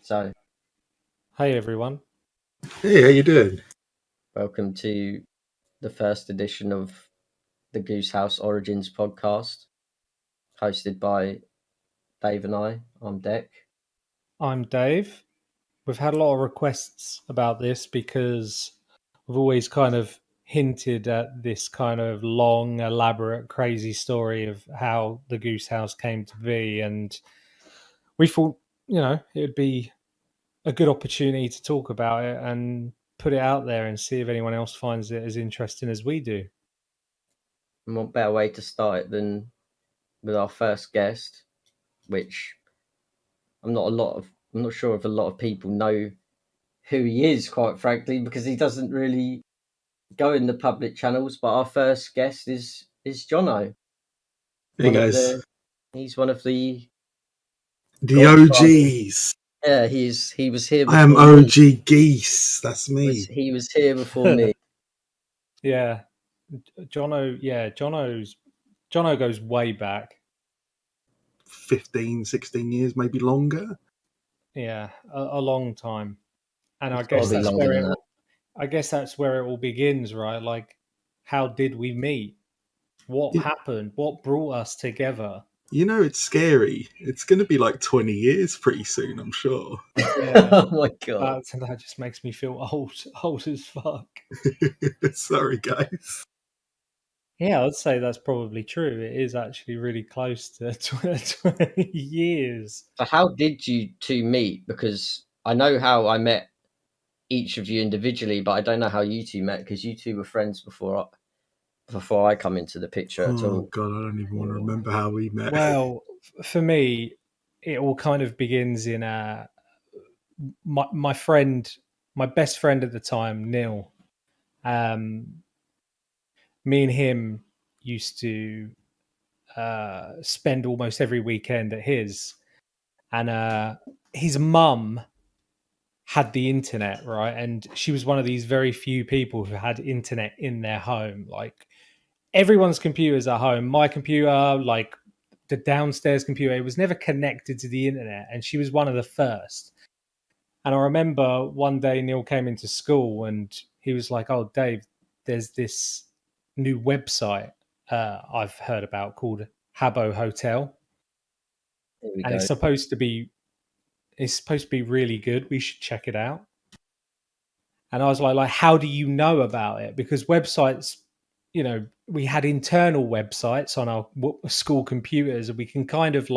So, Hey everyone. Hey, how you doing? welcome to the first edition of the Goose House Origins podcast, hosted by Dave and I. I'm Deck. I'm Dave. We've had a lot of requests about this because we've always kind of hinted at this kind of long, elaborate, crazy story of how the Goose House came to be. And we thought, it would be a good opportunity to talk about it and put it out there and see if anyone else finds it as interesting as we do. And what better way to start it than with our first guest, which I'm not sure if a lot of people know who he is, quite frankly, because he doesn't really go in the public channels. But our first guest is Jono. Hey guys, He's one of the OGs. Yeah, he was here before I am me. OG Geese. That's me. He was here before me. Yeah. Jono goes way back. 15, 16 years, maybe longer. Yeah, a long time. And It's I guess gotta be that's longer where than that. I guess that's where it all begins, right? Like, how did we meet? What happened? What brought us together? You know, it's scary. It's going to be like 20 years pretty soon, I'm sure. Yeah. Oh my god. That just makes me feel old as fuck. Sorry, guys. Yeah, I'd say that's probably true. It is actually really close to 20 years. So how did you two meet? Because I know how I met each of you individually, but I don't know how you two met because you two were friends before I come into the picture at all. Oh god, I don't even want to remember how we met. Well, for me, it all kind of begins in my friend, my best friend at the time, Neil. Me and him used to spend almost every weekend at his, and his mum had the internet, right? And she was one of these very few people who had internet in their home. Like, everyone's computers at home. My computer, like the downstairs computer, it was never connected to the internet, and she was one of the first. And I remember one day Neil came into school and he was like, "Oh, Dave, there's this new website I've heard about called Habbo Hotel, and it's supposed to be really good. We should check it out." And I was like, how do you know about it? Because websites, we had internal websites on our school computers, and we can kind of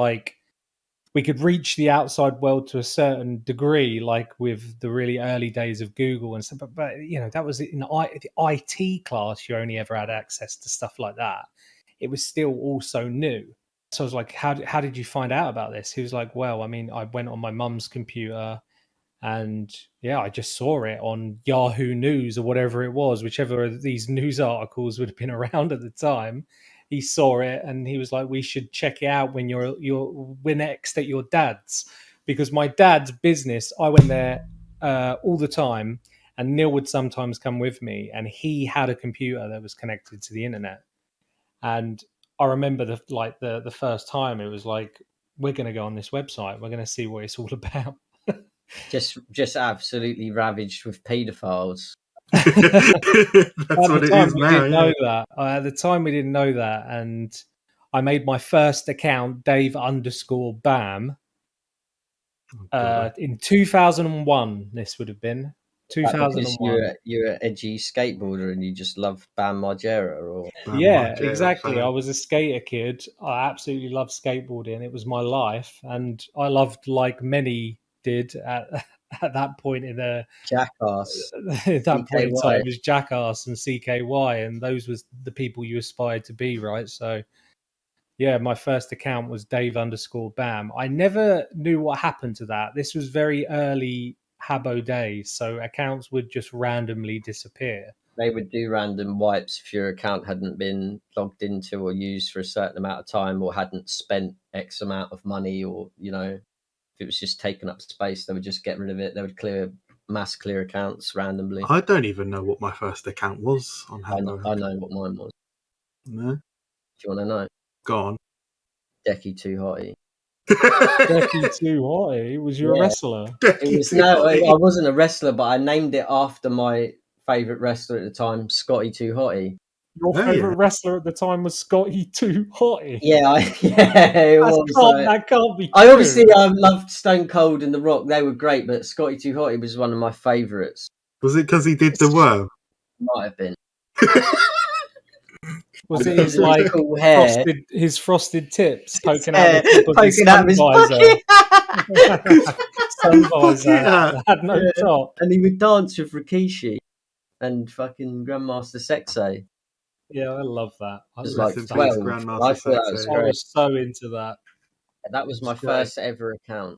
we could reach the outside world to a certain degree, like with the really early days of Google and stuff. But that was in the IT class. You only ever had access to stuff like that. It was still all so new. So I was like, how did you find out about this? He was like, well, I mean, I went on my mum's computer and I just saw it on Yahoo News or whatever it was, whichever of these news articles would have been around at the time. He saw it and he was like, we should check it out when we're next at your dad's, because my dad's business, I went there all the time, and Neil would sometimes come with me, and he had a computer that was connected to the internet. And I remember the first time it was like, we're going to go on this website, we're going to see what it's all about. Just absolutely ravaged with paedophiles. That's what it is now. At the time, we didn't know that, and I made my first account, Dave_Bam, in 2001. This would have been 2001. You're an edgy skateboarder and you just love Bam Margera, or yeah, exactly. I was a skater kid. I absolutely loved skateboarding. It was my life, and I loved, like many did at that point in the Jackass. at that point in time, it was Jackass and CKY, and those was the people you aspired to be, right? So yeah, my first account was Dave_Bam. I never knew what happened to that. This was very early Habbo days, so accounts would just randomly disappear. They would do random wipes if your account hadn't been logged into or used for a certain amount of time, or hadn't spent X amount of money, or if it was just taking up space, they would just get rid of it. They would mass clear accounts randomly. I don't even know what my first account was on Habbo. I know what mine was. No? Do you want to know? Go on. Decky Too Hotty. Becky Too Hottie. Was you a Yeah. wrestler? It was I wasn't a wrestler, but I named it after my favourite wrestler at the time, Scotty Too Hottie. Your Oh, favourite yeah. wrestler at the time was Scotty Too Hottie. Yeah, it was. That can't be true. I obviously loved Stone Cold and The Rock. They were great, but Scotty Too Hottie was one of my favourites. Was it because he did the worm? Might have been. Was it Because his of his like cool hair? his frosted tips poking hair, out the tip of his poking out of his sun visor? Sun visor Yeah. that had no Yeah. top. And he would dance with Rikishi and fucking Grandmaster Sexay. Yeah, I love that. I was love like Rest in peace, 12. Grandmaster I thought that was Sexay. I great. was so into that. That was my It's great. first ever account.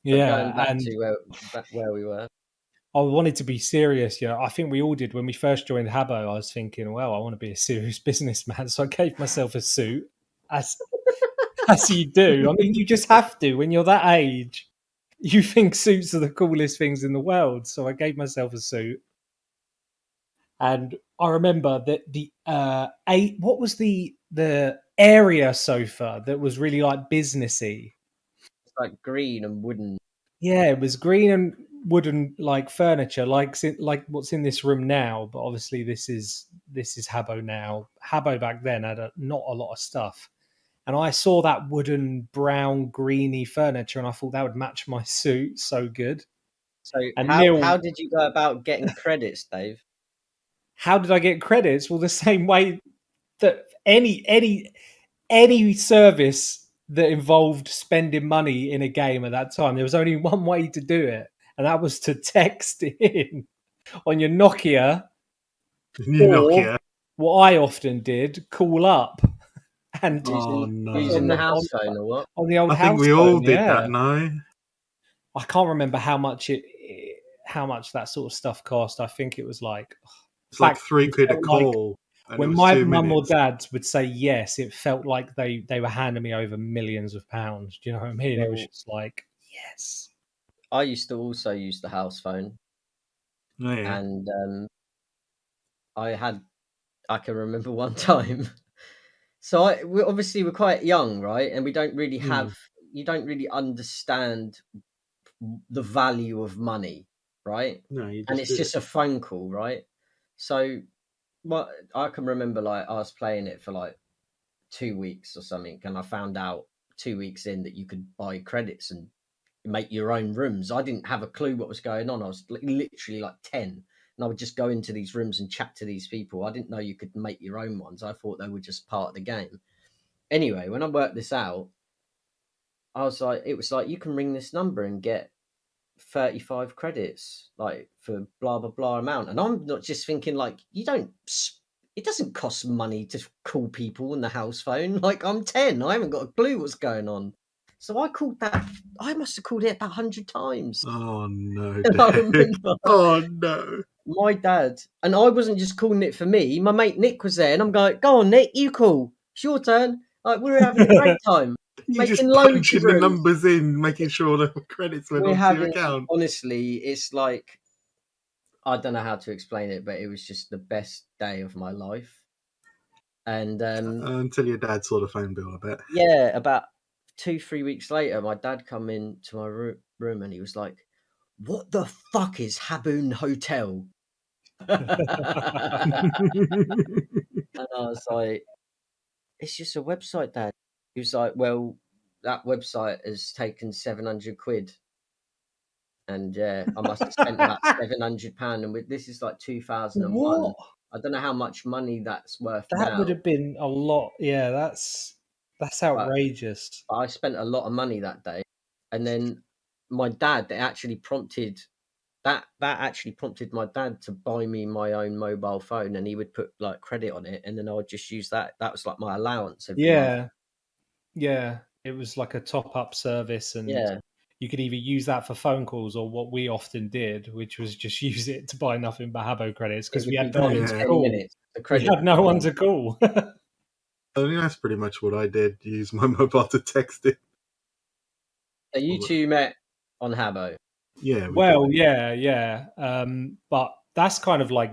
But Yeah, going back and to where we were. I wanted to be serious. You know, I think we all did when we first joined Habbo. I was thinking, well, I want to be a serious businessman, so I gave myself a suit, as you do. I mean, you just have to when you're that age. You think suits are the coolest things in the world, so I gave myself a suit. And I remember that what was the area sofa that was really like businessy? It's like green and wooden. Yeah, it was green and wooden like furniture, like what's in this room now. But obviously, this is Habbo now. Habbo back then had not a lot of stuff, and I saw that wooden brown greeny furniture, and I thought that would match my suit so good. So And how did you go about getting credits, Dave? How did I get credits? Well, the same way that any service that involved spending money in a game at that time, there was only one way to do it, and that was to text in on your Nokia. Nokia. What I often did, call up and using the house phone or what? On the old house phone. I think we all did that now. I can't remember how much that sort of stuff cost. I think it was like it's like £3 a call. When my mum or dad would say yes, it felt like they were handing me over millions of pounds. Do you know what I mean? It was just like, yes. I used to also use the house phone. Oh, yeah. And I can remember one time. So we obviously we're quite young, right? And we don't really you don't really understand the value of money, right? No, and it's just a phone call, right? So I can remember like I was playing it for like 2 weeks or something, and I found out 2 weeks in that you could buy credits and make your own rooms. I didn't have a clue what was going on. I was literally like 10, and I would just go into these rooms and chat to these people. I didn't know you could make your own ones. I thought they were just part of the game. Anyway, when I worked this out, it was like you can ring this number and get 35 credits, like for blah blah blah amount. And I'm not just thinking like it doesn't cost money to call people on the house phone. Like I'm 10, I haven't got a clue what's going on. So I called that. I must have called it about 100 times. Oh no! I remember, oh no! My dad, and I wasn't just calling it for me. My mate Nick was there, and I'm going, "Go on, Nick, you call. It's your turn." Like we were having a great time. You just punching the numbers in, making sure the credits went onto your account. Honestly, it's like I don't know how to explain it, but it was just the best day of my life. And until your dad saw the phone bill, I bet. Yeah, about 2-3 weeks later, my dad come into my room and he was like, "What the fuck is Habbo Hotel?" And I was like, "It's just a website, Dad." He was like, "Well, that website has taken 700 quid. And I must have spent about £700. And this is like 2001. What? I don't know how much money that's worth. That would have been a lot. Yeah, that's outrageous. But I spent a lot of money that day. And then my dad, that actually prompted my dad to buy me my own mobile phone, and he would put like credit on it, and then I would just use that. That was like my allowance every month. Yeah. It was like a top-up service, and you could either use that for phone calls or what we often did, which was just use it to buy nothing but Habbo credits because we had no one to call. We had no one to call. I think that's pretty much what I did. Use my mobile to text it. So you two met on Habbo? Yeah. Yeah. But that's kind of like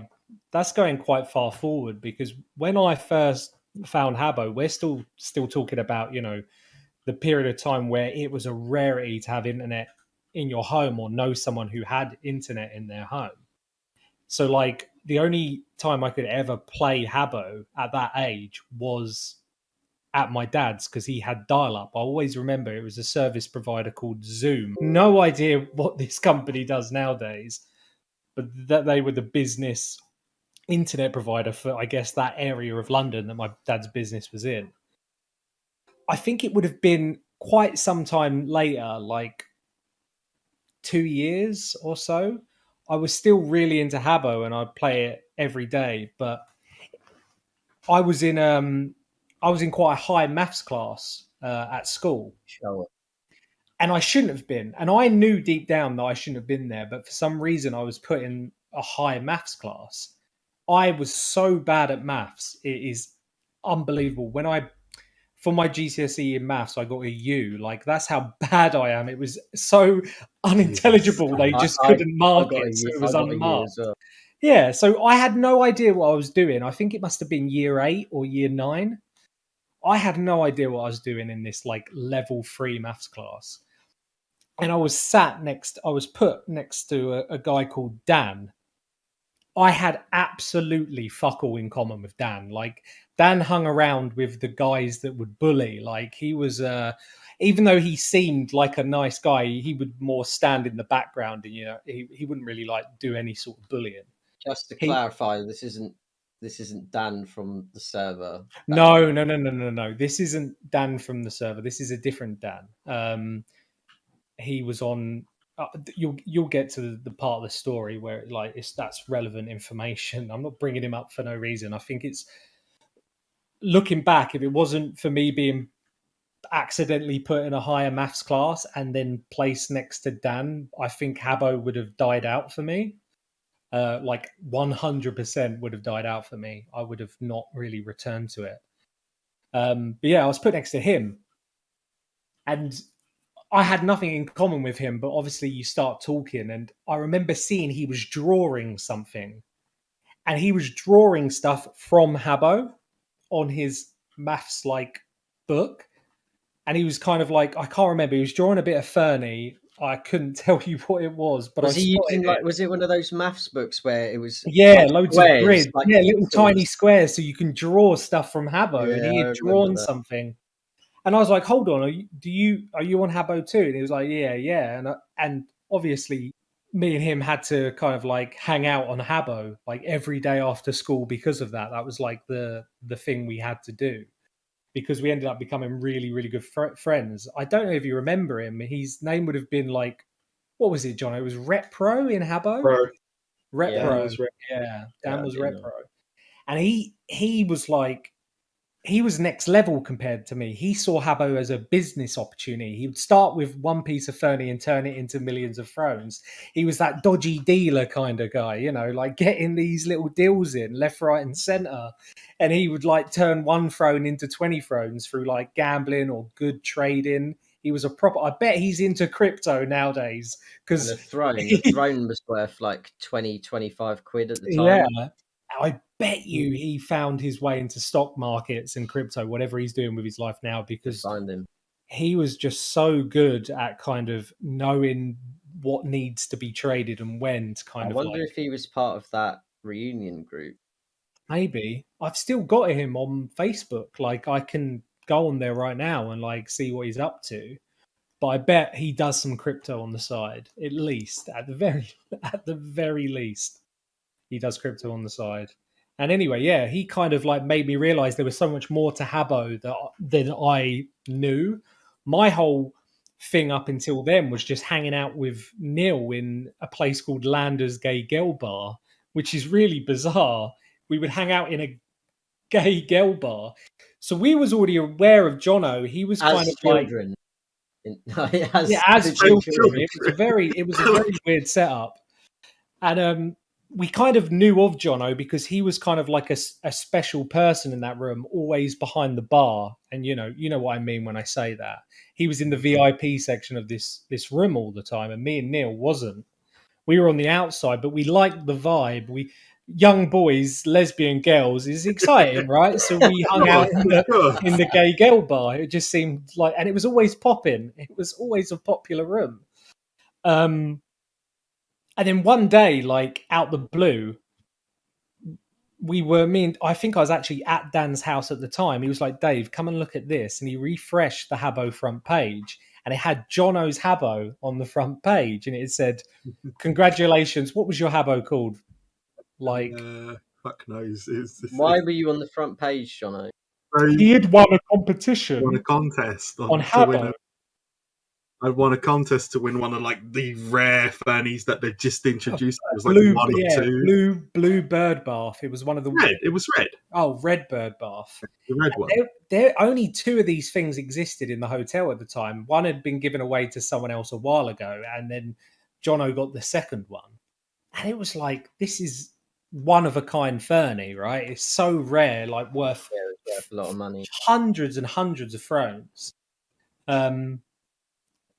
that's going quite far forward, because when I first found Habbo, we're still talking about the period of time where it was a rarity to have internet in your home or know someone who had internet in their home. So like the only time I could ever play Habbo at that age was at my dad's because he had dial-up. I always remember it was a service provider called Zoom. No idea what this company does nowadays, but that they were the business internet provider for, I guess, that area of London that my dad's business was in. I think it would have been quite some time later, like 2 years or so. I was still really into Habbo and I'd play it every day, but I was in quite a high maths class at school. Sure. And I shouldn't have been. And I knew deep down that I shouldn't have been there, but for some reason I was put in a high maths class. I was so bad at maths. It is unbelievable. For my GCSE in maths, I got a U. Like, that's how bad I am. It was so unintelligible. They just couldn't mark it. So it was unmarked. Well. Yeah, so I had no idea what I was doing. I think it must have been year 8 or year 9. I had no idea what I was doing in this like level 3 maths class. And I was put next to a guy called Dan. I had absolutely fuck all in common with Dan. Like, Dan hung around with the guys that would bully. Like, he was, even though he seemed like a nice guy, he would more stand in the background and, he wouldn't really like do any sort of bullying. Just to clarify, this isn't Dan from the server. No. This isn't Dan from the server. This is a different Dan. He was on. You'll get to the part of the story where that's relevant information. I'm not bringing him up for no reason. I think it's looking back. If it wasn't for me being accidentally put in a higher maths class and then placed next to Dan, I think Habbo would have died out for me. Like 100% would have died out for me. I would have not really returned to it. But yeah, I was put next to him, and I had nothing in common with him, but obviously you start talking, and I remember seeing he was drawing something, and he was drawing stuff from Habbo on his maths like book, and he was kind of like, I can't remember, he was drawing a bit of Fernie. I couldn't tell you what it was, but was he using was it one of those maths books where it was loads of grids, little tiny squares, so you can draw stuff from Habbo, and he had drawn something. And I was like, hold on, are you on Habbo too? And he was like, yeah. And obviously me and him had to kind of like hang out on Habbo like every day after school because of that. That was like the thing we had to do, because we ended up becoming really, really good friends. I don't know if you remember him. His name would have been like, what was it, John? It was Repro in Habbo? Repro. Yeah, Dan was Repro. And he was like, he was next level compared to me. He saw Habbo as a business opportunity. He would start with one piece of Fernie and turn it into millions of thrones. He was that dodgy dealer kind of guy, like getting these little deals in left, right, and center. And he would like turn one throne into 20 thrones through like gambling or good trading. He was a proper. I bet he's into crypto nowadays, because the throne was worth like 20-25 quid at the time. Yeah. I bet you he found his way into stock markets and crypto, whatever he's doing with his life now, because he was just so good at kind of knowing what needs to be traded and when to kind of. I wonder if he was part of that reunion group. Maybe. I've still got him on Facebook. Like, I can go on there right now and like see what he's up to. But I bet he does some crypto on the side, at the very least. He does crypto on the side. And anyway, yeah, he kind of like made me realize there was so much more to Habbo than I knew. My whole thing up until then was just hanging out with Neil in a place called Landers Gay Girl Bar, which is really bizarre. We would hang out in a gay girl bar. So we was already aware of Jono. He was kind of children. As children. It was a very weird setup. And we kind of knew of Jono because he was kind of like a special person in that room, always behind the bar. And you know what I mean when I say that. He was in the VIP section of this room all the time, and me and Neil wasn't. We were on the outside, but we liked the vibe. young boys, lesbian girls is exciting, right? So we hung out in the gay girl bar. It just seemed like, and it was always popping. It was always a popular room. And then one day, like out the blue, I think I was actually at Dan's house at the time. He was like, Dave, come and look at this. And he refreshed the Habbo front page and it had Jono's Habbo on the front page. And it said, congratulations. What was your Habbo called? Like, fuck knows. Why were you on the front page, Jono? He had won a competition. Won a contest on Habbo. I won a contest to win one of like the rare fernies that they just introduced. It was like blue, one or two. Blue bird bath. It was one of the red. It was red. Oh, red bird bath. The red one. There only two of these things existed in the hotel at the time. One had been given away to someone else a while ago, and then Jono got the second one. And it was like, this is one of a kind fernie, right? It's so rare, like worth a lot of money, hundreds and hundreds of thrones.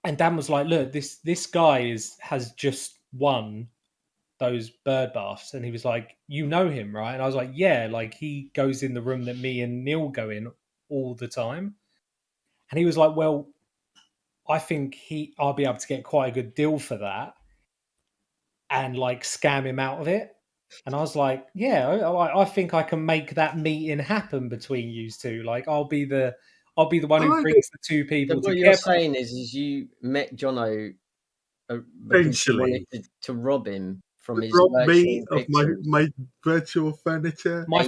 And Dan was like, look, this guy has just won those bird baths. And he was like, you know him, right? And I was like, yeah, like he goes in the room that me and Neil go in all the time. And he was like, well, I think I'll be able to get quite a good deal for that and like scam him out of it. And I was like, yeah, I think I can make that meeting happen between you two. Like I'll be the one who brings the two people together. What you're saying is you met Jono because you wanted to rob him from his my virtual furniture. My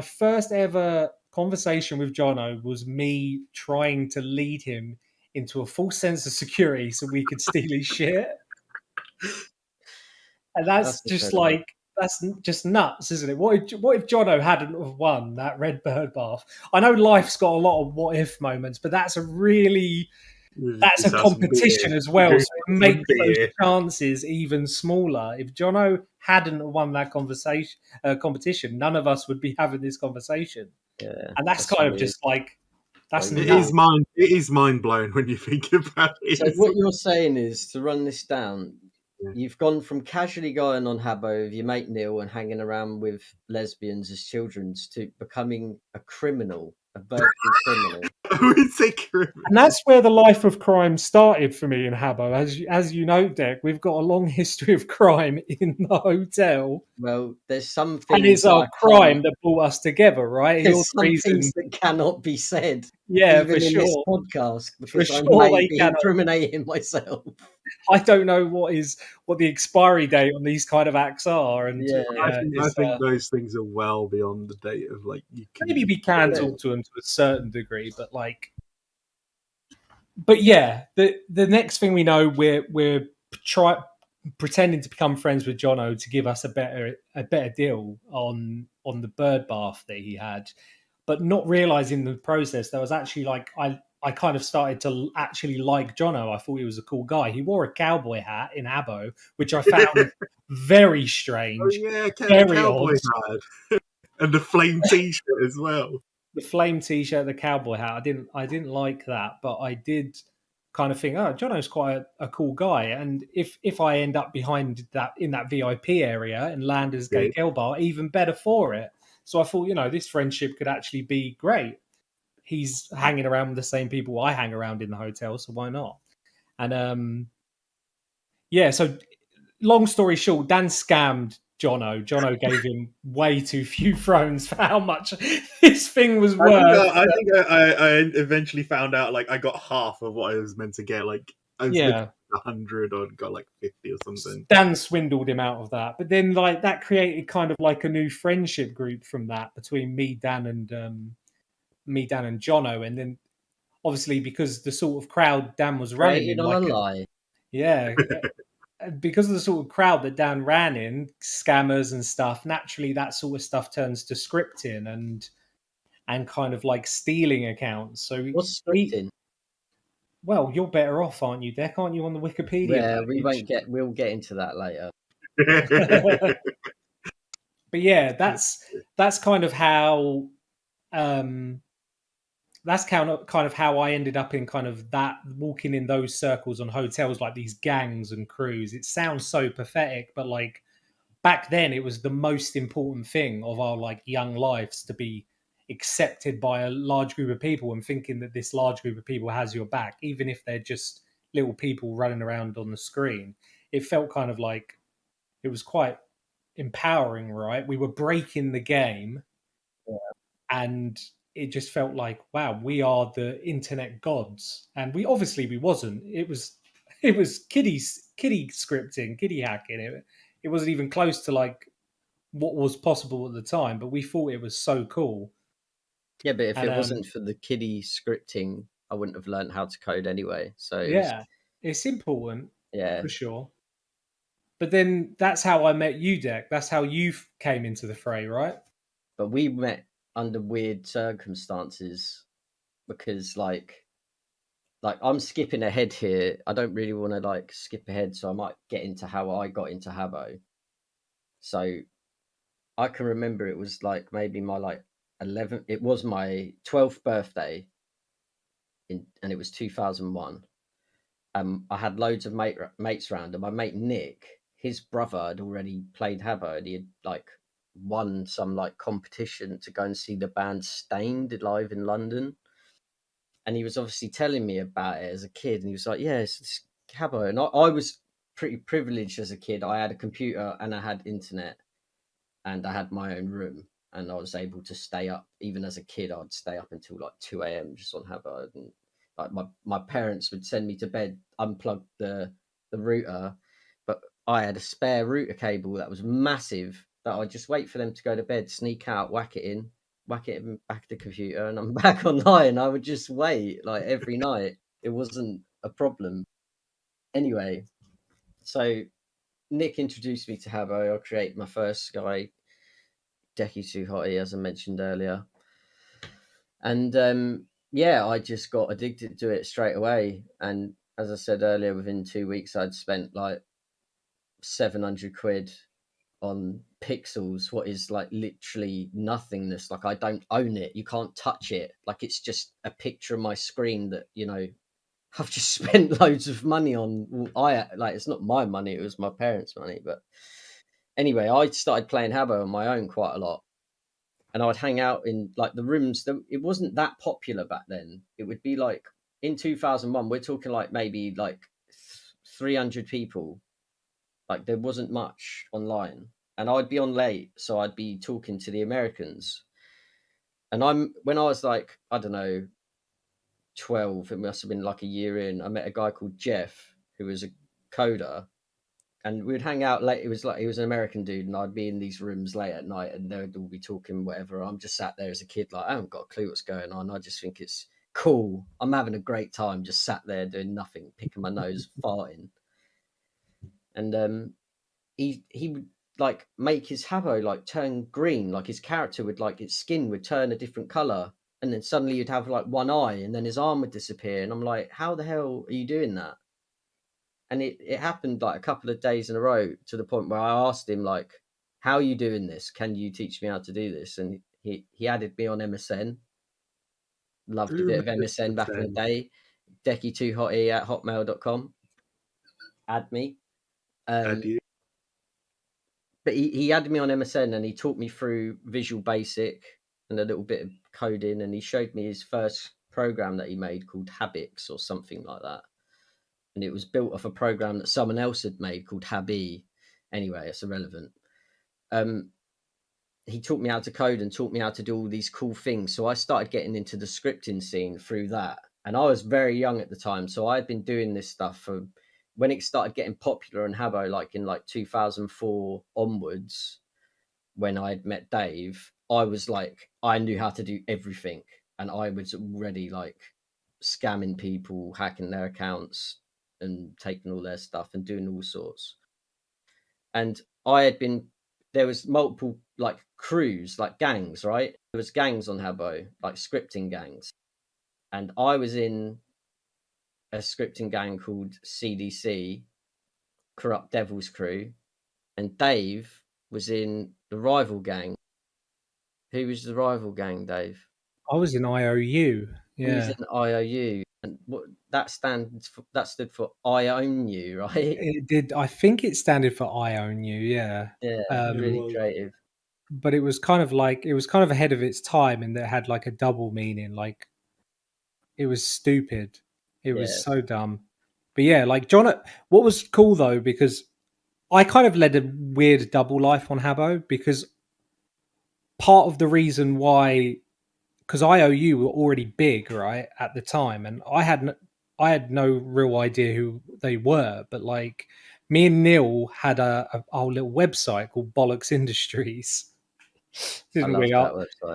first ever conversation with Jono was me trying to lead him into a false sense of security so we could steal his shit. And that's just like, that's just nuts, isn't it? What if Jono hadn't have won that red bird bath? I know life's got a lot of what if moments, but that's a competition as well. So it makes those chances even smaller. If Jono hadn't won that competition, none of us would be having this conversation. Yeah, and that's kind of just like, that's it is mind blowing when you think about it. So what you're saying is, to run this down, you've gone from casually going on Habbo with your mate Neil and hanging around with lesbians as children to becoming a criminal, a virtual criminal. I would say criminal. And that's where the life of crime started for me in Habbo. As you know, Dec, we've got a long history of crime in the hotel. Well, there's some things, and it's our crime that brought us together, right? There's some things that cannot be said. Yeah, even for in sure. This podcast, because I sure may be incriminating myself. I don't know what the expiry date on these kind of acts are, and I think those things are well beyond the date of like you can maybe be cancelled to them to a certain degree, but yeah, the next thing we know, we're pretending to become friends with Jono to give us a better deal on the bird bath that he had, but not realizing the process there was actually like I kind of started to actually like Jono. I thought he was a cool guy. He wore a cowboy hat in Habbo, which I found very strange. Oh yeah, very cowboy hat. And the flame t-shirt as well. The flame t-shirt, the cowboy hat. I didn't like that, but I did kind of think, oh, Jono's quite a cool guy. And if I end up behind that in that VIP area in Landers Gay Girl Bar, even better for it. So I thought, this friendship could actually be great. He's hanging around with the same people I hang around in the hotel, so why not? And so long story short, Dan scammed Jono. Jono gave him way too few thrones for how much this thing was worth. I think I eventually found out like I got half of what I was meant to get. Like I was 100 or got like 50 or something. Dan swindled him out of that, but then like that created kind of like a new friendship group from that between me, Dan, and Jono, and then obviously because the sort of crowd Dan was running in, on a lie. Yeah. Because of the sort of crowd that Dan ran in, scammers and stuff, naturally that sort of stuff turns to scripting and kind of like stealing accounts. So what's scripting? Well, you're better off, aren't you, Dec? Aren't you on the Wikipedia? Yeah, we'll get into that later. But yeah, that's kind of how that's kind of how I ended up in kind of that, walking in those circles on hotels, like these gangs and crews. It sounds so pathetic, but like back then it was the most important thing of our like young lives to be accepted by a large group of people and thinking that this large group of people has your back, even if they're just little people running around on the screen. It felt kind of like it was quite empowering, right? We were breaking the game, and it just felt like, wow, we are the internet gods. And we obviously we wasn't. It was kiddie scripting, kiddie hacking. It wasn't even close to like what was possible at the time, but we thought it was so cool. Yeah, but if And it wasn't for the kiddie scripting, I wouldn't have learned how to code anyway. So it's important, yeah, for sure. But then that's how I met you, Deck. That's how you came into the fray, right? but we met under weird circumstances because like I'm skipping ahead here. I don't really want to like skip ahead, so I might get into how I got into Habbo. So I can remember it was like maybe my like 11th. It was my 12th birthday, and it was 2001. I had loads of mates around, and my mate Nick, his brother had already played Habbo, and he had like won some like competition to go and see the band Stained live in London. And he was obviously telling me about it as a kid, and he was like, "Yeah, it's Habbo." And I was pretty privileged as a kid. I had a computer and I had internet, and I had my own room, and I was able to stay up. Even as a kid, I'd stay up until like 2 a.m. just on Habbo. And like my parents would send me to bed, unplug the router, but I had a spare router cable that was massive that I'd just wait for them to go to bed, sneak out, whack it in back the computer, and I'm back online. I would just wait like every night. It wasn't a problem. Anyway, so Nick introduced me to Habbo. I created my first guy, Decky Too Hotty, as I mentioned earlier. And yeah, I just got addicted to it straight away. And as I said earlier, within 2 weeks, I'd spent like 700 quid on pixels, what is like literally nothingness. Like I don't own it, you can't touch it, like it's just a picture of my screen that, you know, I've just spent loads of money on. I like, it's not my money, it was my parents' money. But anyway, I started playing Habbo on my own quite a lot, and I would hang out in like the rooms that it wasn't that popular back then. It would be like in 2001, we're talking like maybe like 300 people. Like there wasn't much online, and I'd be on late, so I'd be talking to the Americans. And when I was like, I don't know, 12, it must have been like a year in, I met a guy called Jeff who was a coder, and we'd hang out late. It was like he was an American dude, and I'd be in these rooms late at night, and they'd all be talking whatever. I'm just sat there as a kid, like I haven't got a clue what's going on. I just think it's cool. I'm having a great time, just sat there doing nothing, picking my nose, farting. And he would like make his Habbo like turn green, like his character would, like its skin would turn a different color, and then suddenly you'd have like one eye, and then his arm would disappear. And I'm like, how the hell are you doing that? And it happened like a couple of days in a row, to the point where I asked him like, how are you doing this? Can you teach me how to do this? And he added me on MSN. Loved a bit of MSN back in the day. Decky2hotty at hotmail.com. Add me. Add you. But he added me on MSN, and he taught me through Visual Basic and a little bit of coding, and he showed me his first program that he made called Habix or something like that. And it was built off a program that someone else had made called Habby. Anyway, it's irrelevant. He taught me how to code and taught me how to do all these cool things. So I started getting into the scripting scene through that. And I was very young at the time, so I had been doing this stuff for when it started getting popular in Habbo, like in like 2004 onwards. When I'd met Dave, I was like, I knew how to do everything, and I was already like scamming people, hacking their accounts, and taking all their stuff and doing all sorts. And there was multiple like crews, like gangs, right? There was gangs on Habbo, like scripting gangs, and I was in a scripting gang called CDC, Corrupt Devil's Crew, and Dave was in the rival gang. Who was the rival gang, Dave? I was in IOU. He was Yeah. in IOU. And what that stood for I own you, right? It did. I think it standed for "I Own You." Yeah. Yeah, really was. creative. But it was kind of like it was kind of ahead of its time, in that it had like a double meaning. Like, it was stupid. It was Yeah, so dumb. But yeah, like John. What was cool though, because I kind of led a weird double life on Habbo, because part of the reason why, because IOU were already big, right, at the time, and I had no real idea who they were, but like me and Neil had our little website called Bollocks Industries, I didn't love we? that website.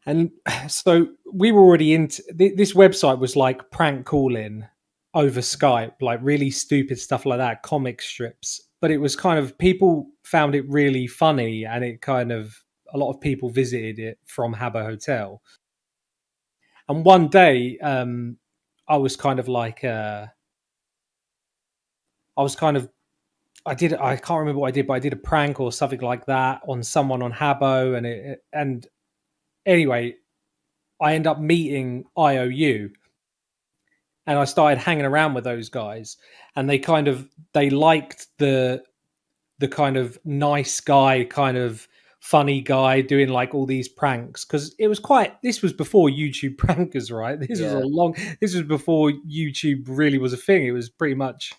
And so we were already into this website. Was like prank calling over Skype, like really stupid stuff like that, comic strips. But it was kind of, people found it really funny, and it kind of, a lot of people visited it from Habbo Hotel. And one day, I was kind of like, I was kind of, I can't remember what I did, but I did a prank or something like that on someone on Habbo, and anyway, I end up meeting IOU, and I started hanging around with those guys, and they liked the kind of nice guy, kind of funny guy doing like all these pranks, because this was before YouTube prankers, right? Yeah, This was before YouTube really was a thing. It was pretty much,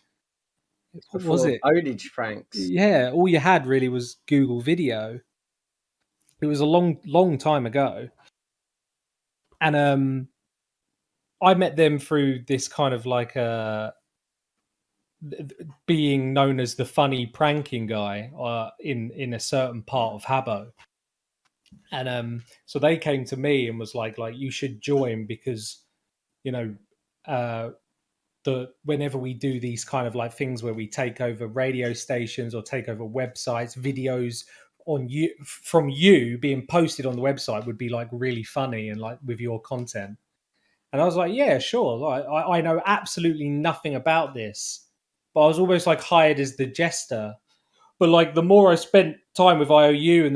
it's what was before it? ownage pranks. Yeah, all you had really was Google Video. It was a long time ago. And I met them through this kind of like being known as the funny pranking guy in a certain part of Habbo. And so they came to me and was like you should join, because you know, uh whenever we do these kind of like things where we take over radio stations or take over websites, videos on you from you being posted on the website would be like really funny, and like with your content. And I was like, yeah, sure. Like, I know absolutely nothing about this, but I was almost like hired as the jester. But like the more I spent time with IOU, and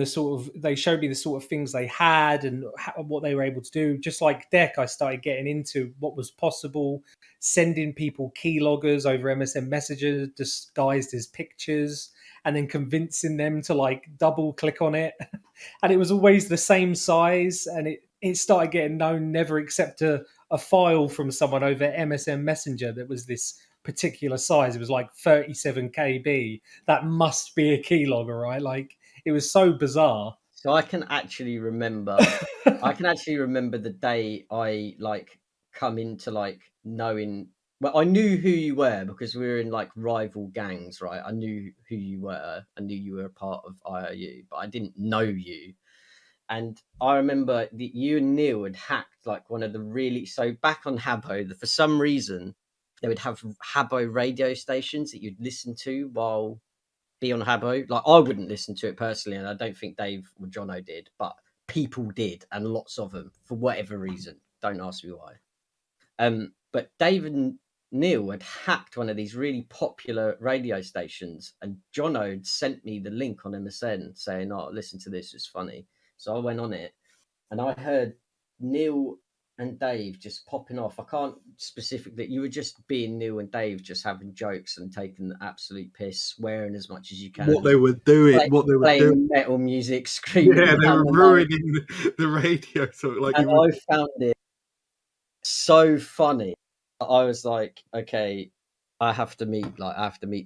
they showed me the sort of things they had, and what they were able to do. Just like Deck, I started getting into what was possible, sending people keyloggers over MSN Messenger disguised as pictures, and then convincing them to like double click on it. And it was always the same size, and it started getting known, never accept a file from someone over MSN Messenger that was this particular size. It was like 37 KB. That must be a keylogger, right? Like, it was so bizarre. So I can actually remember the day I like come into like knowing. Well, I knew who you were because we were in like rival gangs, right? I knew who you were. I knew you were a part of IOU, but I didn't know you. And I remember that you and Neil had hacked like one of the really, so back on Habbo, for some reason they would have Habbo radio stations that you'd listen to while be on Habbo. Like, I wouldn't listen to it personally, and I don't think Dave or Jono did, but people did, and lots of them for whatever reason. Don't ask me why. But Dave and Neil had hacked one of these really popular radio stations, and Jono had sent me the link on MSN saying, "Oh, listen to this, it's funny." So I went on it, and I heard Neil and Dave just popping off. I can't specifically. You were just being Neil and Dave, just having jokes and taking the absolute piss, swearing as much as you can. What they were doing, playing metal music, screaming. Yeah, they were down the night. ruining the radio. So like, And I found it so funny. I was like, okay, I have to meet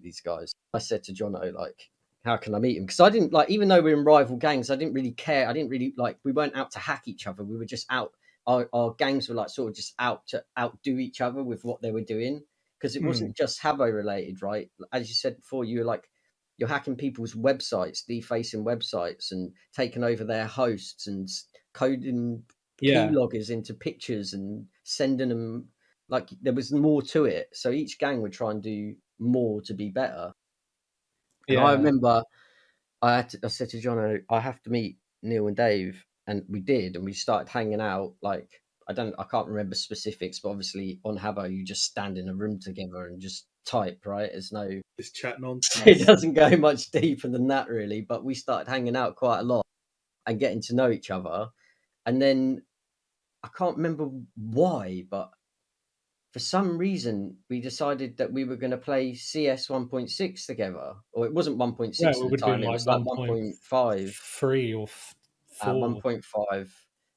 these guys. I said to Jono, like, how can I meet him? Because I didn't like, even though we were in rival gangs, I didn't really care. I didn't really like, we weren't out to hack each other. We were just out. Our gangs were like sort of just out to outdo each other with what they were doing, because it wasn't just Habbo related, right? As you said before, you were like, you're hacking people's websites, defacing websites, and taking over their hosts and coding keyloggers into pictures and sending them. Like, there was more to it, so each gang would try and do more to be better. And I remember I said to John, I have to meet Neil and Dave, and we did, and we started hanging out. Like, I can't remember specifics, but obviously on Habbo you just stand in a room together and just type, right? There's no just chat nonsense. It doesn't go much deeper than that, really. But we started hanging out quite a lot and getting to know each other, and then I can't remember why, but for some reason we decided that we were going to play CS 1.6 together, or it wasn't 1.6 Yeah, at it the would have time. been It like was like 1.5, 3 or 4. 1.5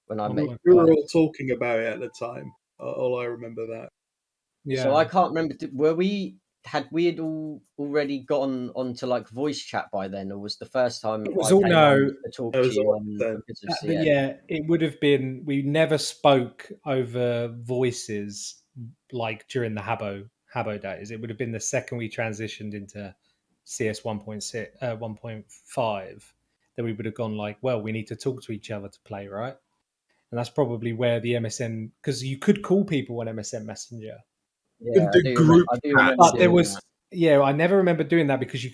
when I met. We were all talking about it at the time. All I remember that. Yeah. So I can't remember. Had we already gotten onto like voice chat by then, or was the first time It was I all came no. on to talk It to was you all on then. because of But CS? yeah, it would have been. We never spoke over voices like during the Habbo days. It would have been the second we transitioned into CS 1.6, 1.5, that we would have gone like, well, we need to talk to each other to play, right? And that's probably where the MSN, because you could call people on MSN Messenger. Yeah, The group I do chat. remember But there doing was, that. yeah, I never remember doing that because you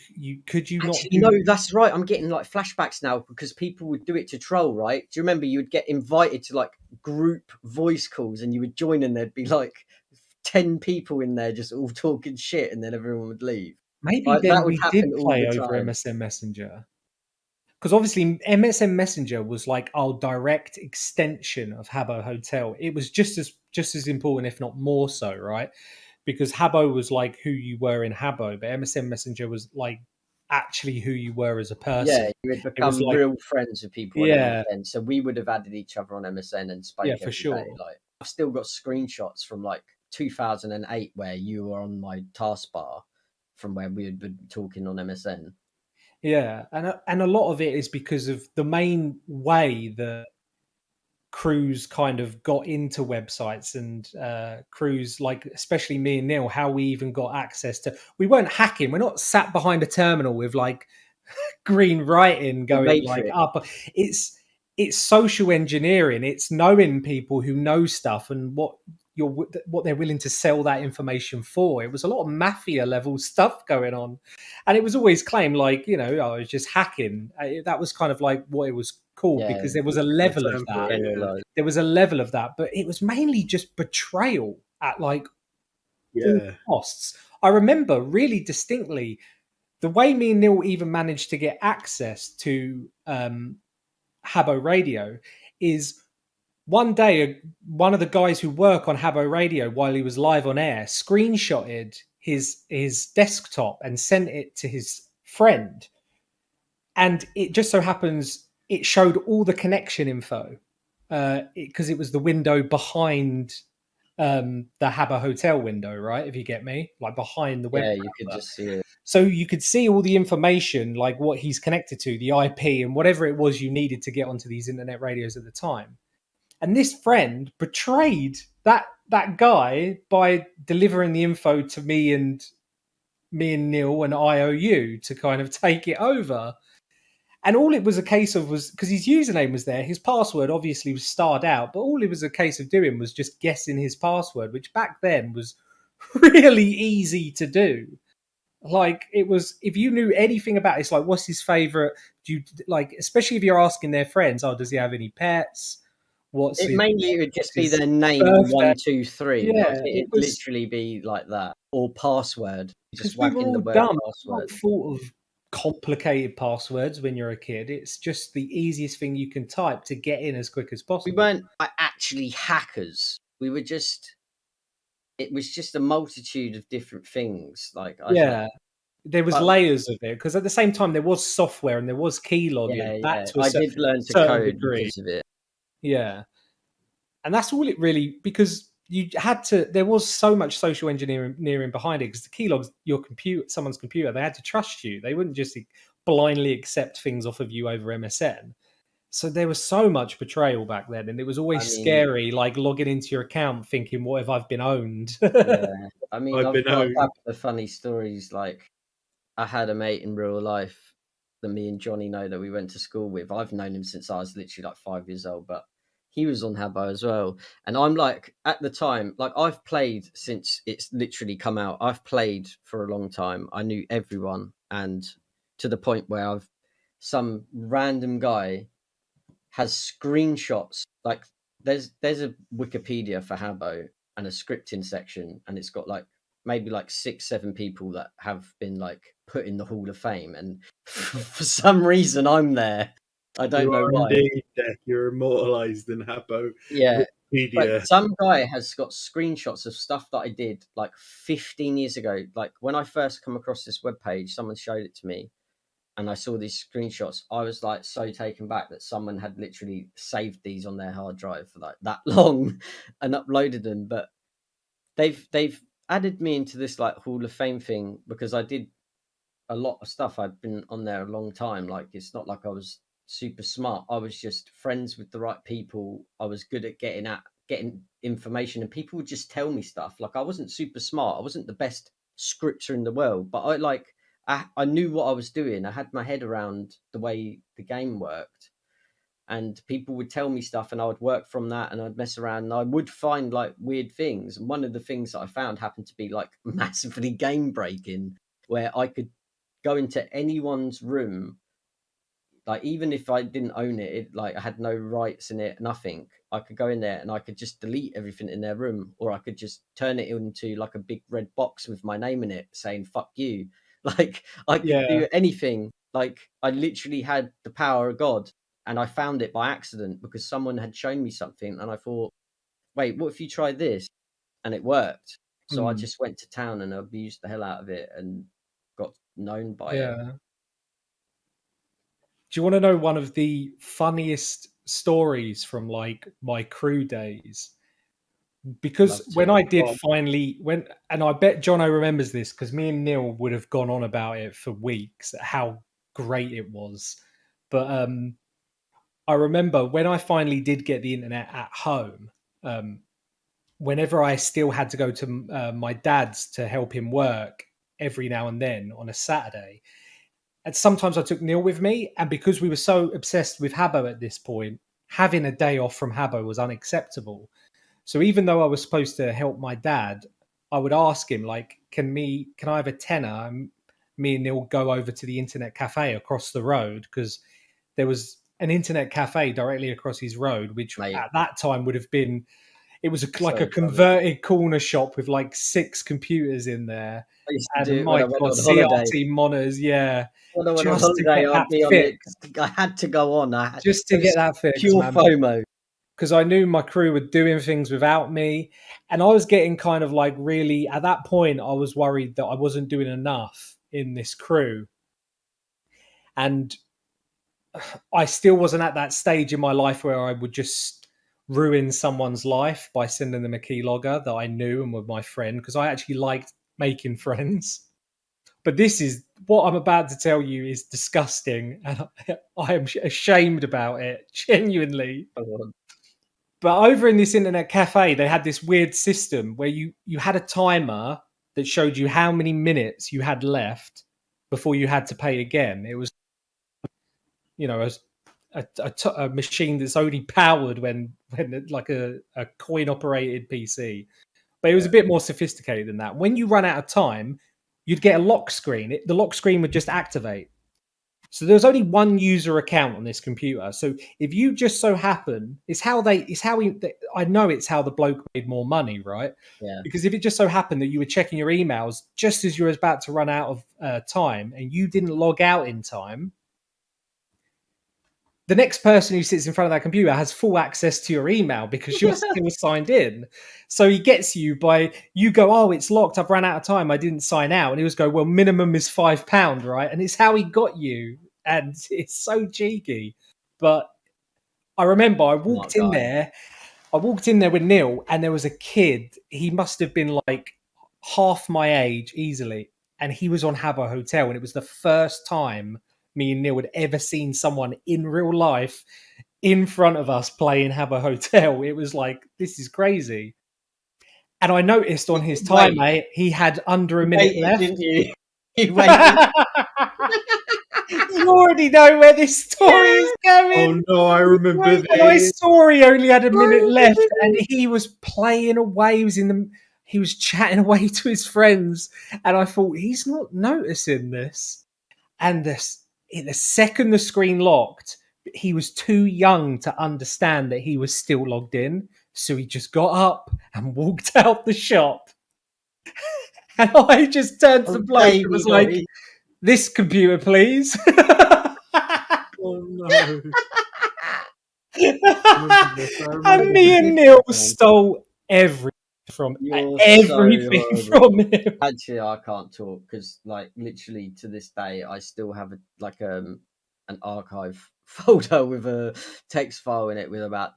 not Actually, do. no, that's right. I'm getting like flashbacks now because people would do it to troll, right? Do you remember you would get invited to like group voice calls and you would join and there'd be like 10 people in there just all talking shit and then everyone would leave. Maybe Like, then that would we happen did all play the over time. MSN Messenger. Because obviously MSN Messenger was like our direct extension of Habbo Hotel. It was just as important, if not more so, right? Because Habbo was like who you were in Habbo, but MSN Messenger was like actually who you were as a person. Yeah, you would It was become like, real friends with people on yeah, MSN. So we would have added each other on MSN and spoke yeah, for every sure. day. Like, I've still got screenshots from like 2008 where you were on my taskbar from where we had been talking on MSN. Yeah, and a lot of it is because of the main way that crews kind of got into websites and crews, like especially me and Neil, how we even got access to. We weren't hacking. We're not sat behind a terminal with like green writing going like Matrix. up. It's social engineering. It's knowing people who know stuff and what they're willing to sell that information for. It was a lot of mafia level stuff going on, and it was always claimed like, you know, I was just hacking. That was kind of like what it was called, Yeah, because there was a level of that. generalized. There was a level of that, but it was mainly just betrayal at like all Yeah. costs. I remember really distinctly the way me and Neil even managed to get access to Habbo Radio is one day one of the guys who work on Habbo Radio while he was live on air screenshotted his desktop and sent it to his friend, and it just so happens it showed all the connection info because it was the window behind the Habbo Hotel window, right? If you get me, like behind the web Yeah, browser. you could just see it. So you could see all the information, like what he's connected to, the IP, and whatever it was you needed to get onto these internet radios at the time. And this friend betrayed that guy by delivering the info to me and Neil and IOU to kind of take it over. And all it was a case of was because his username was there, his password obviously was starred out, but all it was a case of doing was just guessing his password, which back then was really easy to do. Like, it was, if you knew anything about it, it's like, what's his favorite? Do you like, especially if you're asking their friends, oh, does he have any pets? What's It his, mainly would just be his their name birthday? 1, 2, 3. Yeah, Like, it it'd was literally be like that, or password. because Just we whack were in the all word dumb. password. Not thought of complicated passwords when you're a kid. It's just the easiest thing you can type to get in as quick as We possible. weren't like, actually hackers. We were just. It was just a multitude of different things. Like, Yeah, there was But- layers of it, because at the same time there was software and there was keylogging. yeah. To a I did learn to certain code degree. because of it. Yeah, and that's all it really, because you had to. There was so much social engineering behind it, because the keylogs, your computer, someone's computer, they had to trust you. They wouldn't just blindly accept things off of you over MSN. So there was so much betrayal back then, and it was always scary, like logging into your account thinking, what if I've been owned? Yeah, I mean, I've I've been got a owned. couple of funny stories. Like, I had a mate in real life that me and Johnny know that we went to school with. I've known him since I was literally like 5 years old, but he was on Habbo as well. And I'm like, at the time, like, I've played since it's literally come out. I've played for a long time. I knew everyone, and to the point where some random guy has screenshots. Like, there's a Wikipedia for Habbo and a scripting section, and it's got like maybe like 6-7 people that have been like put in the Hall of Fame, and for some reason I'm there. I don't know why. Indeed, Deck. You're immortalized in Habbo. Yeah, Wikipedia. But some guy has got screenshots of stuff that I did like 15 years ago. Like when I first come across this webpage, someone showed it to me and I saw these screenshots. I was like so taken back that someone had literally saved these on their hard drive for like that long and uploaded them. But they've added me into this like Hall of Fame thing because I did a lot of stuff. I've been on there a long time. Like it's not like I was super smart. I was just friends with the right people. I was good at getting information, and people would just tell me stuff. Like I wasn't super smart. I wasn't the best scripter in the world, but I knew what I was doing. I had my head around the way the game worked, and people would tell me stuff and I would work from that and I'd mess around and I would find like weird things. And one of the things that I found happened to be like massively game breaking, where I could go into anyone's room, like even if I didn't own it, like I had no rights in it, nothing, I could go in there and I could just delete everything in their room, or I could just turn it into like a big red box with my name in it saying fuck you. Like I could do anything. Like I literally had the power of God, and I found it by accident because someone had shown me something and I thought, wait, what if you try this? And it worked. So I just went to town and abused the hell out of it and got known by it. Do you want to know one of the funniest stories from like my crew days? Because when I did finally, and I bet Jono remembers this because me and Neil would have gone on about it for weeks, how great it was. But I remember when I finally did get the internet at home, whenever I still had to go to my dad's to help him work every now and then on a Saturday, and sometimes I took Neil with me, and because we were so obsessed with Habbo at this point, having a day off from Habbo was unacceptable. So even though I was supposed to help my dad, I would ask him, like, can I have a tenner? And me and Neil go over to the internet cafe across the road, because there was an internet cafe directly across his road, which at that time would have been, it was like a converted corner shop with like 6 computers in there. I used to And do it my when I went God, on holiday. CRT monitors, yeah. When I went on Just to holiday, get I'd that be on fixed. it. I had to go on. Just to get that fixed, pure man. FOMO. Because I knew my crew were doing things without me. And I was getting kind of like really, at that point, I was worried that I wasn't doing enough in this crew. And I still wasn't at that stage in my life where I would just ruin someone's life by sending them a keylogger that I knew and were my friend, because I actually liked making friends. But this is what I'm about to tell you is disgusting, and I am ashamed about it, genuinely. But over in this internet cafe, they had this weird system where you had a timer that showed you how many minutes you had left before you had to pay again. It was, you know, a machine that's only powered when like a coin operated PC. But it was a bit more sophisticated than that. When you run out of time, you'd get a lock screen. The lock screen would just activate. So there's only one user account on this computer. So if you just so happen, I know it's how the bloke made more money, right? Yeah. Because if it just so happened that you were checking your emails just as you were about to run out of time and you didn't log out in time, the next person who sits in front of that computer has full access to your email because you're still signed in. So he gets you by, you go, oh, it's locked. I've run out of time. I didn't sign out. And he was go, well, minimum is £5, right? And it's how he got you. And it's so cheeky. But I remember I walked in there with Neil, and there was a kid. He must have been like half my age easily. And he was on Habbo Hotel. And it was the first time me and Neil had ever seen someone in real life in front of us playing Habbo Hotel. It was like, this is crazy. And I noticed on his time, mate, he had under a minute left. Didn't you? You waited. You already know where this story is going. Oh no, I remember this. My story only had a minute left, and he was playing away. He was chatting away to his friends, and I thought, he's not noticing this. And the second the screen locked, he was too young to understand that he was still logged in. So he just got up and walked out the shop. And I just turned to the bloke and was like, this computer, please. Oh no. And me and Neil stole everything from from him. Actually, I can't talk because, like, literally to this day, I still have an archive folder with a text file in it with about.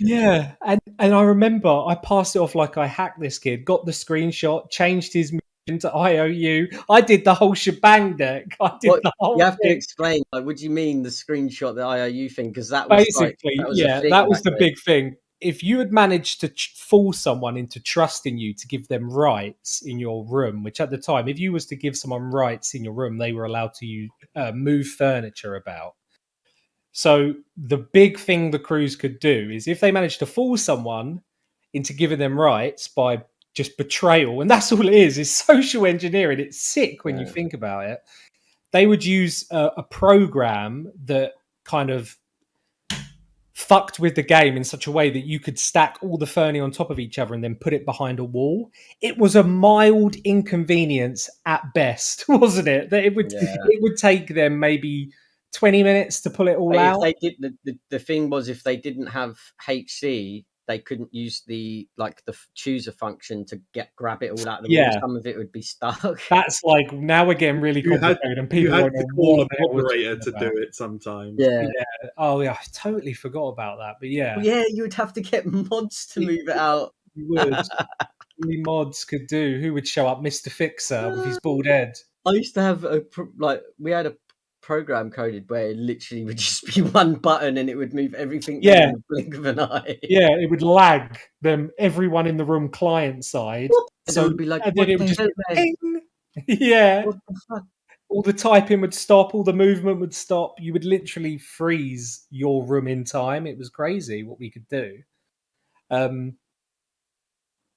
Yeah, and I remember I passed it off like I hacked this kid, got the screenshot, changed his into IOU. I did the whole shebang, Dick. I did the whole You have to thing. explain, like, what do you mean the screenshot, the IOU thing? Because that was Basically, that was yeah, a thing that was back the then. big thing. If you had managed to fool someone into trusting you to give them rights in your room, which at the time, if you was to give someone rights in your room, they were allowed to move furniture about. So the big thing the crews could do is if they managed to fool someone into giving them rights by just betrayal, and that's all it is social engineering. It's sick when you think about it. They would use a program that kind of fucked with the game in such a way that you could stack all the furniture on top of each other and then put it behind a wall. It was a mild inconvenience at best, wasn't it? That it would take them maybe 20 minutes to pull it all out. If they did, the thing was, if they didn't have HC, they couldn't use the chooser function to grab it all out of the wall. Some of it would be stuck. That's like, now we're getting really complicated, and people had to call a moderator to do it sometimes. Yeah. Oh yeah, I totally forgot about that. But yeah, you would have to get mods to move it out. You would. Only mods could do. Who would show up? Mr. Fixer with his bald head. I used to have we had a program coded where it literally would just be one button and it would move everything in the blink of an eye. Yeah, it would lag them, everyone in the room client side. So it would be like, and then it would just ping. Yeah. What the fuck? All the typing would stop, all the movement would stop. You would literally freeze your room in time. It was crazy what we could do.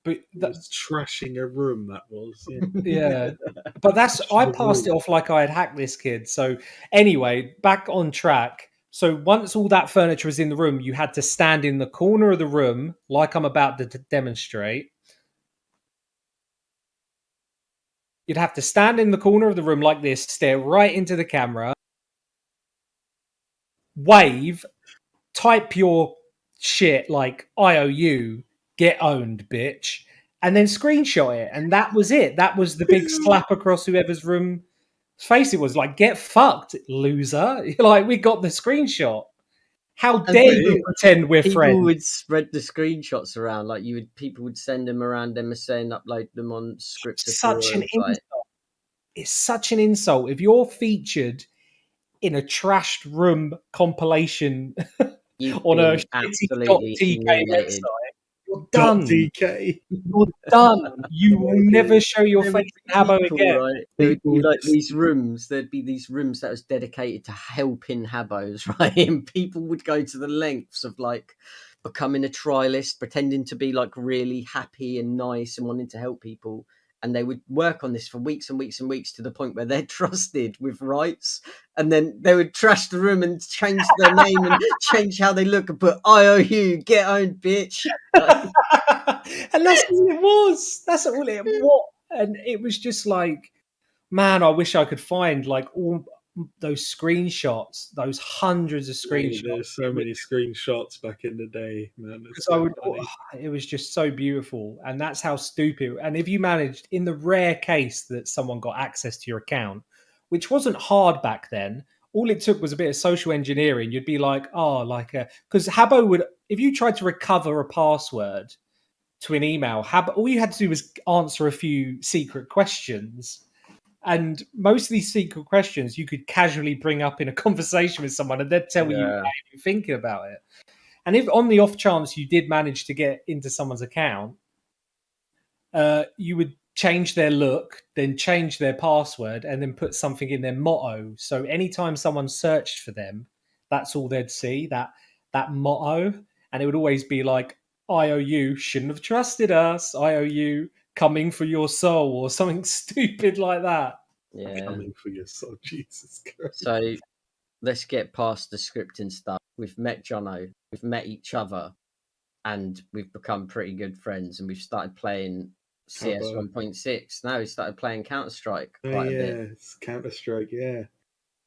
But that's trashing a room. That was, yeah. But I passed it off like I had hacked this kid. So anyway, back on track. So once all that furniture was in the room, you had to stand in the corner of the room, like I'm about to demonstrate. You'd have to stand in the corner of the room like this, stare right into the camera, wave, type your shit like IOU, get owned, bitch, and then screenshot it. And that was it. That was the big slap across whoever's room face. It was like, get fucked, loser. Like, we got the screenshot. How dare you pretend we're friends? People would spread the screenshots around, like people would send them around MSN, upload them on scripts. Such an insult. It's such an insult. If you're featured in a trashed room compilation on a shitty.tk website, you're done. You're done. You will never show your face in Habbo again. Right? There'd be like these rooms. There'd be these rooms that was dedicated to helping Habbos, right? And people would go to the lengths of like becoming a trialist, pretending to be like really happy and nice and wanting to help people. And they would work on this for weeks and weeks and weeks to the point where they're trusted with rights. And then they would trash the room and change their name and change how they look and put IOU, get owned, bitch. And that's all it was. That's all it was. And it was just like, man, I wish I could find like all those screenshots, those hundreds of screenshots. There's so many screenshots back in the day, man. It was just so beautiful, and that's how stupid. And if you managed, in the rare case that someone got access to your account, which wasn't hard back then, all it took was a bit of social engineering. You'd be like, because Habbo would, if you tried to recover a password to an email, Habbo, all you had to do was answer a few secret questions. And most of these secret questions you could casually bring up in a conversation with someone and they'd tell you how you're thinking about it. And if on the off chance you did manage to get into someone's account, you would change their look, then change their password, and then put something in their motto. So anytime someone searched for them, that's all they'd see, that motto. And it would always be like, IOU shouldn't have trusted us. IOU coming for your soul, or something stupid like that. Yeah. Coming for your soul, Jesus Christ. So let's get past the scripting stuff. We've met Jono, we've met each other, and we've become pretty good friends, and we've started playing CS 1.6. Now we started playing Counter-Strike quite a bit. It's Counter-Strike, yeah.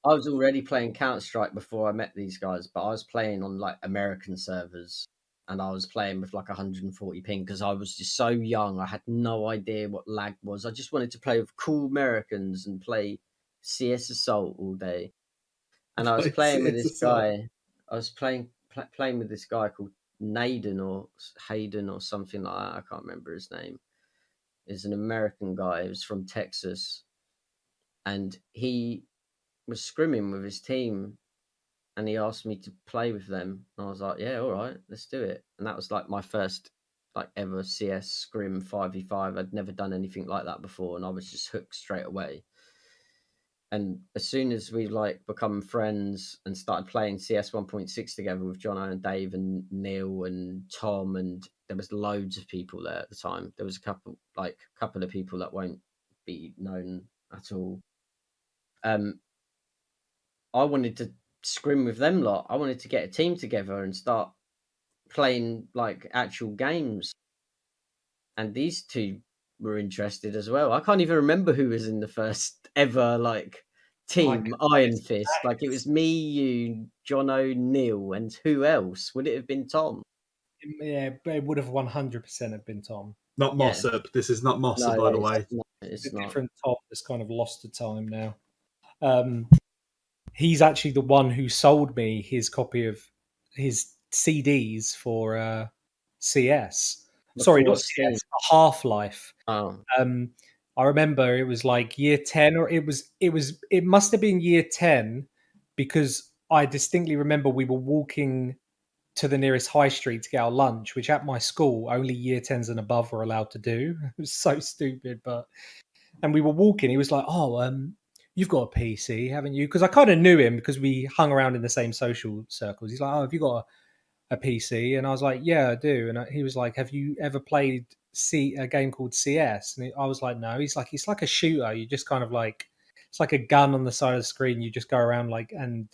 I was already playing Counter-Strike before I met these guys, but I was playing on like American servers, and I was playing with like 140 ping because I was just so young. I had no idea what lag was. I just wanted to play with cool Americans and play CS Assault all day. And I was playing with this guy. I was playing with this guy called Naden or Hayden or something like that. I can't remember his name. He's an American guy. He was from Texas, and he was scrimming with his team, and he asked me to play with them. And I was like, yeah, all right, let's do it. And that was like my first like ever CS scrim 5v5. I'd never done anything like that before, and I was just hooked straight away. And as soon as we like become friends and started playing CS 1.6 together with Jono and Dave and Neil and Tom, and there was loads of people there at the time. There was a couple of people that won't be known at all. I wanted to scrim with them lot. I wanted to get a team together and start playing like actual games. And these two were interested as well. I can't even remember who was in the first ever like team Iron Fist. Like it was me, you, Jono, Neil, and who else? Would it have been Tom? Yeah, it would have 100% have been Tom. Not Mossop. This is not Mossop, by the way. It's a not. Different Tom that's kind of lost to time now. He's actually the one who sold me his copy of his CDs for CS. Sorry, not CS, Half-Life. Oh. I remember it was like year 10, or it must have been year 10, because I distinctly remember we were walking to the nearest high street to get our lunch, which at my school only year 10s and above were allowed to do. It was so stupid, and we were walking. He was like, "Oh, you've got a PC, haven't you?" Because I kind of knew him because we hung around in the same social circles. He's like, "Oh, have you got a PC?" And I was like, "Yeah, I do." And he was like, "Have you ever played a game called CS?" And I was like, "No." He's like, "It's like a shooter. You just kind of like, it's like a gun on the side of the screen. You just go around like and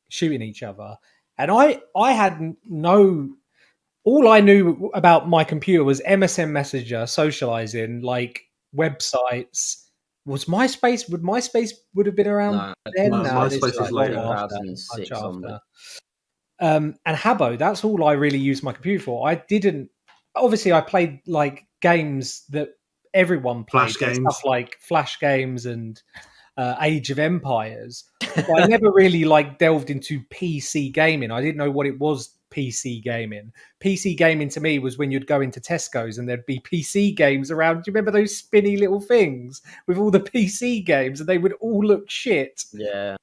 shooting each other." And I had no. All I knew about my computer was MSN Messenger, socializing, like websites. Was MySpace? Would have been around then? No, MySpace was later. 2006 onward. And Habbo, that's all I really used my computer for. I didn't. Obviously, I played like games that everyone played, stuff like Flash games and Age of Empires. But I never really like delved into PC gaming. I didn't know what it was. PC gaming. PC gaming to me was when you'd go into Tesco's and there'd be PC games around. Do you remember those spinny little things with all the PC games, and they would all look shit? Yeah.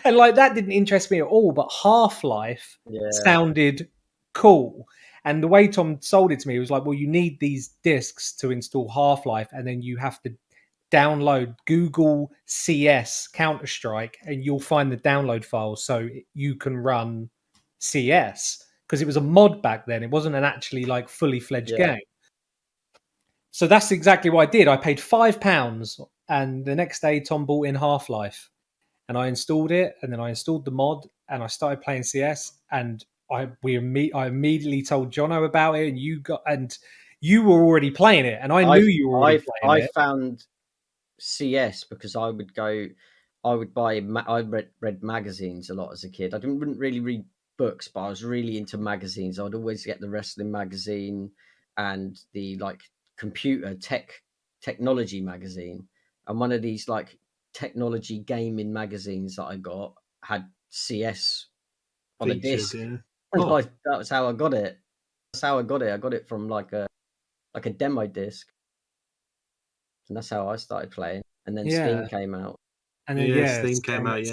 And like that didn't interest me at all, but Half-Life sounded cool. And the way Tom sold it to me was like, well, you need these discs to install Half-Life, and then you have to download Google CS Counter-Strike, and you'll find the download files so you can run CS, because it was a mod back then. It wasn't an actually like fully fledged game. So that's exactly what I did. I paid £5, and the next day Tom bought in Half-Life, and I installed it, and then I installed the mod, and I started playing CS, and I immediately told Jono about it, and you were already playing it, and I knew you were already playing it. I found CS because I would read magazines a lot as a kid. I wouldn't really read books, but I was really into magazines. I'd always get the wrestling magazine and the like computer technology magazine, and one of these like technology gaming magazines that I got had CS on a disc. Yeah. That was how I got it. I got it from like a demo disc, and that's how I started playing. And then Steam came out. And then Steam came out.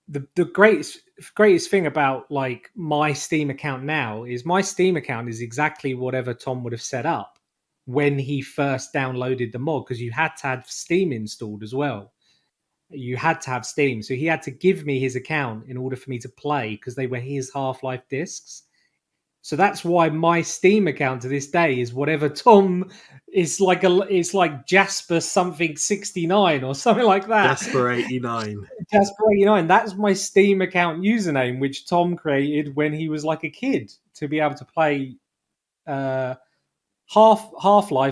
The greatest thing about like my Steam account now is my Steam account is exactly whatever Tom would have set up when he first downloaded the mod, because you had to have Steam installed as well. You had to have Steam, so he had to give me his account in order for me to play, because they were his Half-Life discs. So that's why my Steam account to this day is whatever Tom is like. It's like Jasper something 69 or something like that. Jasper 89. Jasper 89. That's my Steam account username, which Tom created when he was like a kid to be able to play Half-Life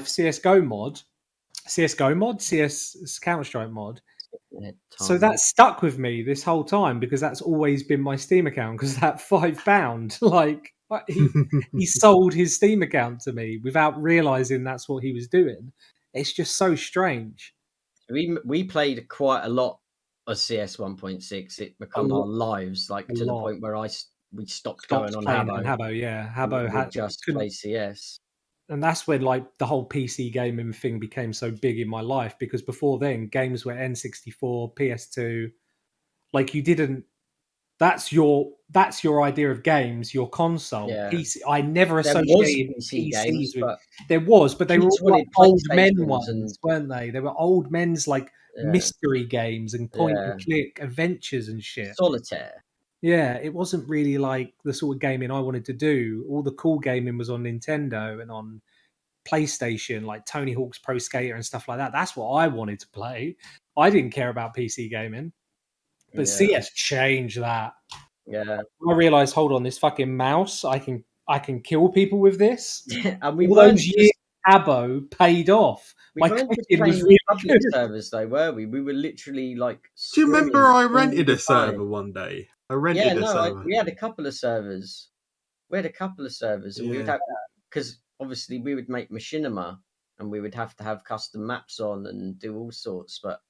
CS Counter-Strike mod, So that stuck with me this whole time because that's always been my Steam account. Because that £5, like he sold his Steam account to me without realizing that's what he was doing. It's just so strange. We played quite a lot of CS 1.6. It become our lives, like to the point where we stopped going on playing Habbo. on Habbo, yeah. Habbo had just play CS. And that's when like the whole PC gaming thing became so big in my life, because before then games were N64, PS2. Like you didn't. That's your idea of games, your console. Yeah. PC. I never There was associated PC PCs games, with. but There was, but they were kids all like wanted old men PlayStations ones, and weren't they? They were old men's like yeah, mystery games and point and yeah, click adventures and shit. solitaire. Yeah, it wasn't really like the sort of gaming I wanted to do. All the cool gaming was on Nintendo and on PlayStation, like Tony Hawk's Pro Skater and stuff like that. That's what I wanted to play. I didn't care about PC gaming. But Yeah. CS changed that. Yeah. I realized, hold on, this fucking mouse, I can kill people with this. And we All weren't those years Habbo paid off. we My weren't just clicking was playing really public good. servers though, were we? We were literally like Do you remember screaming I all rented the a server time. one day? I rented a server. We had a couple of servers. And we would Yeah. have, because obviously we would make machinima and we would have to have custom maps on and do all sorts, but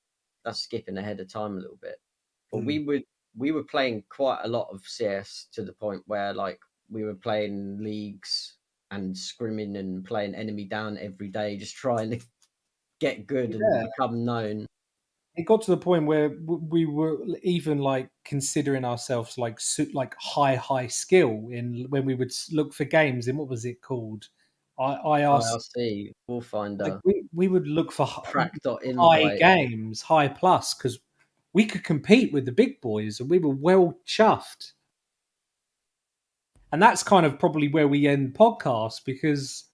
that's skipping ahead of time a little bit. But we were playing quite a lot of CS to the point where like we were playing leagues and scrimming and playing enemy down every day, just trying to get good and become known. It got to the point where we were even like considering ourselves like high skill in when we would look for games in, what was it called? IRC, Warfinder. Like we would look for Crack.invite. high games, high plus, because we could compete with the big boys and we were well chuffed. And that's kind of probably where we end podcasts, because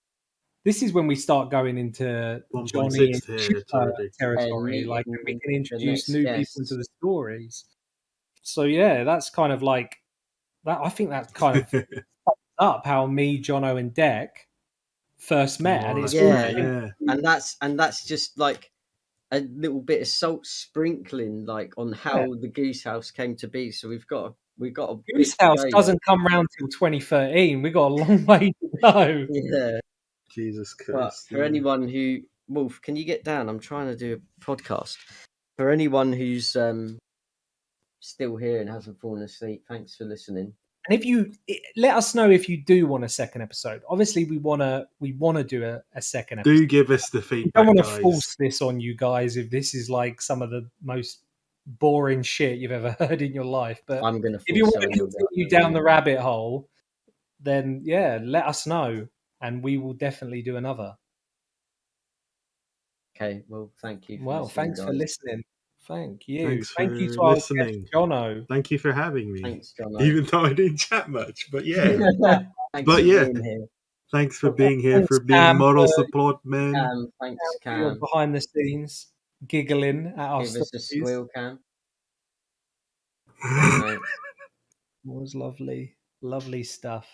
this is when we start going into Johnny and Chipper territory, like, and we can introduce new people into the stories. So yeah, that's kind of like that. I think that kind of sums up how me, Jono, and Deck first met, and it's and that's just like a little bit of salt sprinkling, like on how the Goose House came to be. So we've got a Goose House doesn't come around till 2013. We got a long way to go. Yeah. Jesus Christ. But for anyone who, Wolf, can you get down? I'm trying to do a podcast. For anyone who's still here and hasn't fallen asleep, thanks for listening. And if you let us know if you do want a second episode. Obviously, we wanna do a second episode. Do give us the feedback. I don't want to force this on you guys if this is like some of the most boring shit you've ever heard in your life. But I'm gonna. If you want to continue down the rabbit hole, then yeah, let us know, and we will definitely do another. Okay. Well, thank you. Thanks for listening. Thank you. Thank you to our listening, guest, Jono. Thank you for having me. Thanks, Jono. Even though I didn't chat much, but yeah. Thanks for being here, for being moral support, man. Thanks, Cam. Behind the scenes, giggling at our Give us a squeal, Cam. It was lovely stuff.